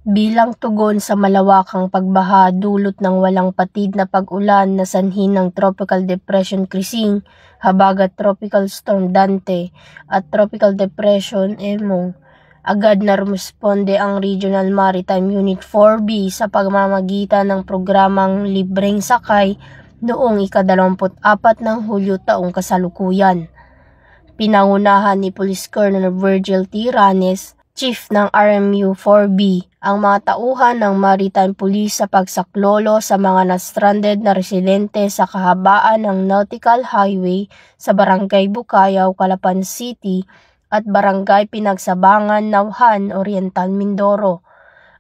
Bilang tugon sa malawakang pagbaha dulot ng walang patid na pag-ulan na sanhi ng Tropical Depression Krising, Habagat Tropical Storm Dante at Tropical Depression Emong, agad na rumisponde ang Regional Maritime Unit 4B sa pamamagitan ng programang Libreng Sakay noong ika-24 ng Hulyo taong kasalukuyan. Pinangunahan ni Police Colonel Virgil T. Ranes, Chief ng RMU 4B, ang mga tauhan ng Maritime Police sa pagsaklolo sa mga na-stranded na residente sa kahabaan ng Nautical Highway sa Barangay Bukayaw, Calapan City at Barangay Pinagsabangan, Nauhan, Oriental, Mindoro.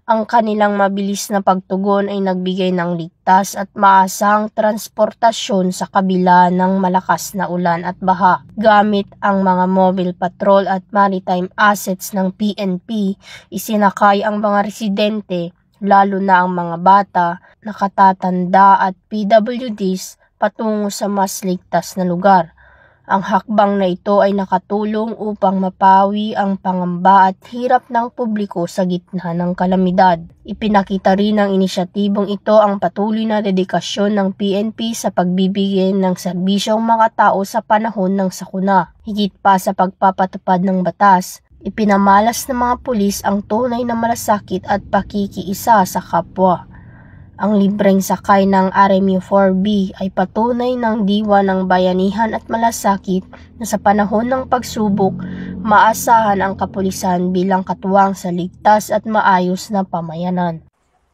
Ang kanilang mabilis na pagtugon ay nagbigay ng ligtas at maasahang transportasyon sa kabila ng malakas na ulan at baha. Gamit ang mga mobile patrol at maritime assets ng PNP, isinakay ang mga residente, lalo na ang mga bata, nakatatanda at PWDs patungo sa mas ligtas na lugar. Ang hakbang na ito ay nakatulong upang mapawi ang pangamba at hirap ng publiko sa gitna ng kalamidad. Ipinakita rin ng inisyatibong ito ang patuloy na dedikasyon ng PNP sa pagbibigay ng serbisyong mga tao sa panahon ng sakuna. Higit pa sa pagpapatupad ng batas, ipinamalas ng mga pulis ang tunay na malasakit at pakikiisa sa kapwa. Ang libreng sakay ng RMU-4B ay patunay ng diwa ng bayanihan at malasakit na sa panahon ng pagsubok, maasahan ang kapulisan bilang katuwang sa ligtas at maayos na pamayanan.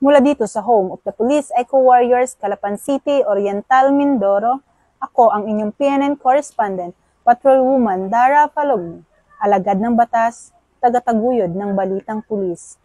Mula dito sa Home of the Police Eco Warriors, Calapan City, Oriental, Mindoro, ako ang inyong PNN correspondent, Patrolwoman Dara Falogni, alagad ng batas, tagataguyod ng balitang pulis.